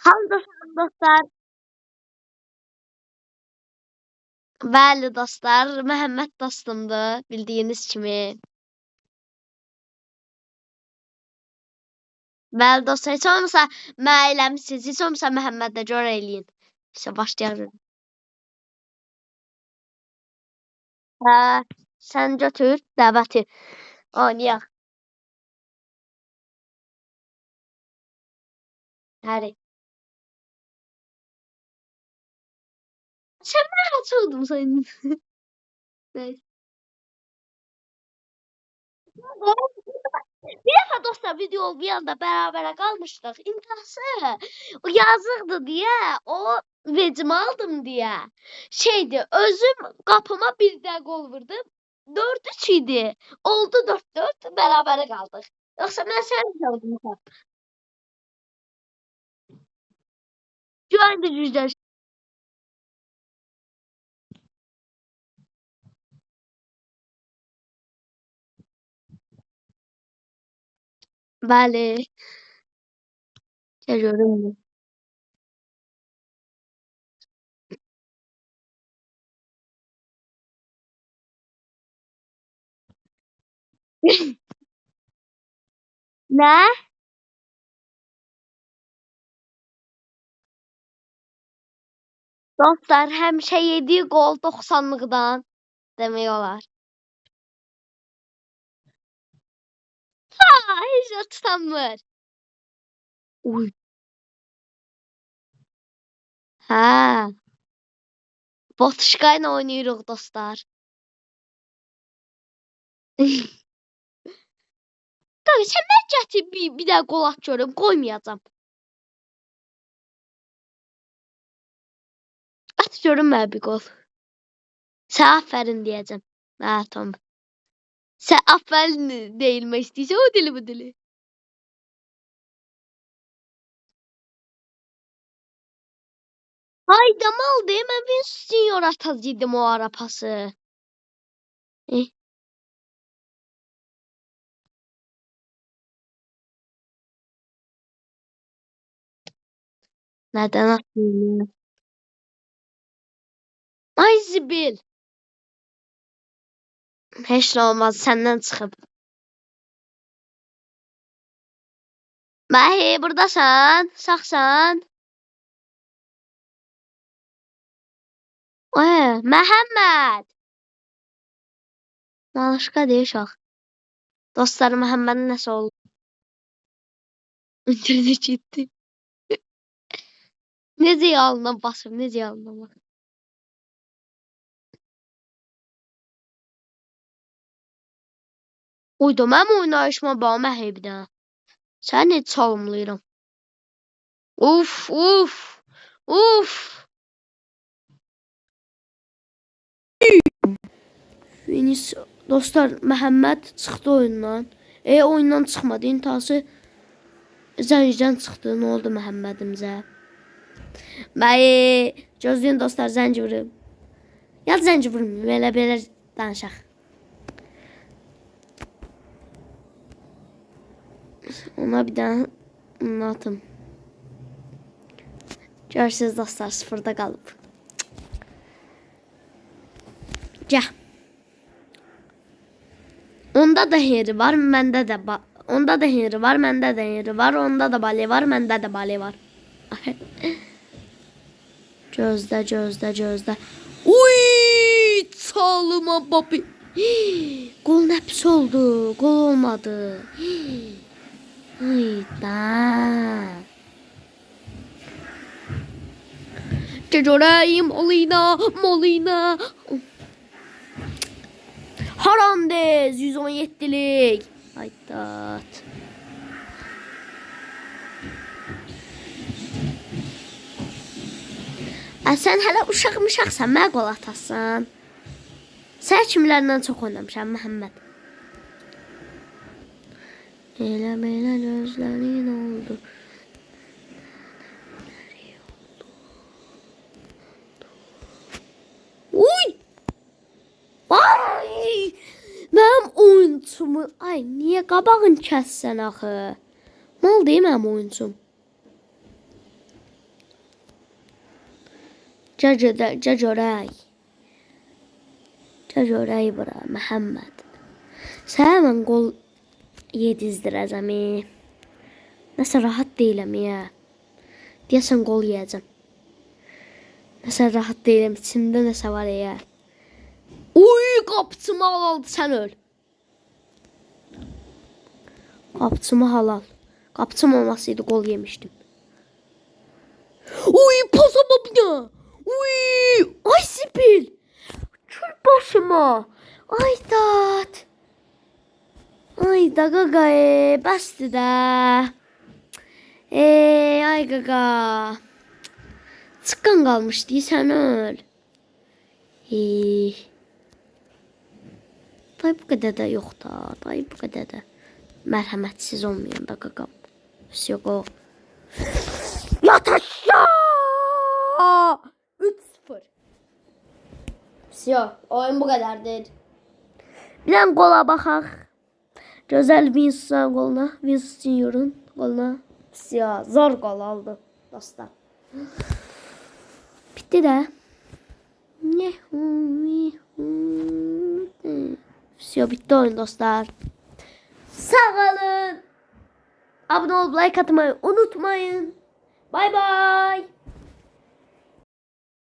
Hamdolsun dostlar. Bəli dostlar, Məhəmməd dostumdur, bildiyiniz kimi. Bəli dostlar, heç olmasa mənə eləmisiniz, heç olmasa Məhəmmədə görə eləyin. İşte başlayalım. Hə, sən götür dəvəti. Oynayaq. Həri. Sən mənə açıldın sən. Neyse. Bir dəfə dostlar video bir anda bərabərə qalmışdıq. İntihası o yazıqdı deyə, o vecimə aldım deyə. Şeydi, özüm qapıma bir də qol vurdum. 4-3 idi. Oldu 4-4 bərabərə qaldıq. Yoxsa mən səni çaldım. Güvəndə güclər. Bəli. Görürüm. Nə? Dostlar həmişə yediyi qol 90-lıqdan demək olar. Ha, heç nə tutanmır. Uy. Hə. Botuşka ilə oynayırıq dostlar. Tabii sən mən gətir bir də qol at görüm, qoymayacam. At görüm mənə bir qol. Sən aferin deyəcəm. Hə, tamam. Sən aferin deyilmək istəyirsən, o dili bu dili. Hayda mal deyim, mən Vinicius atacaqdım o ara pası. Nədən atayım? Ay zibil. Heç nə olmaz, səndən çıxıb. Məhi, buradasan? Sağsan? Məhəmməd. Malışqa deyir uşaq. Dostlar, Məhəmmədin nəsə oldu? İnternet getdi. Necə yalına basıb, necə yalına basıb. Uydu, mənim oynayışıma bax, Məhibdə. Sən necə çalımlayıram. Uf, uf, uf. Dostlar, Məhəmməd çıxdı oyundan. Oyundan çıxmadı, intihası zəncdən çıxdı. Nə oldu Məhəmmədimizə? Gözləyin dostlar, zənci vurum. Ya zənci vurmayayım, elə belə danışaq. Ona bir dənə onu atım. Görürsünüz dostlar, sıfırda qalıb. Gəl. Onda da Henry var, məndə də onda da Henry var, məndə də Henry var, onda da Bale var, məndə də Bale var. Gözlə, gözlə, gözlə. Uy! Çalıma babi. Qol nə pis oldu, qol olmadı. Hayda. Görəyim Molina. Harandes 117'lik. Haydat. Sən hələ uşaq-mışaqsan, mənə qol atasan. Sən kimlərlə çox oynamışam, Məhəmməd? Elə belə gözlərin oldu. Uy! Ay! Mənim oyunçumu... Ay, niyə qabağını kəssən axı? Mal deyil mənim oyunçum. Cacoray. Cacoray bura Məhəmməd. Sən hemen gol yedizdirəcəm. Nəsə rahat deyiləm ya. Deyəsən gol yiyəcəm. Nəsə rahat deyiləm. İçimdə nəsə var ya. Uy, qapıçımı aldı, sən öl. Qapıçımı halal. Qapıçım olmasaydı gol yemişdim. Uy, pasa babına. Uy, ay Sipil. Kül başıma. Ay dat. Ay da gaga bəsdir də. Ay gaga. Çıqqan qalmışdı, sən öl. Day bu qədər də yox da. Day bu qədər də mərhəmətsiz olmayan da qaqam. Yok o. Yat aşağı. 3-0. Yok, oyun bu kadardır. Bir an gola baxaq. Gözəl Winston qoluna. Winston Junior'un qoluna. Yok, zor gol aldı dostlar. Bitti də. Yok, bitti oyun dostlar. Sağ olun. Abone olup like atmayı unutmayın. Bay bay.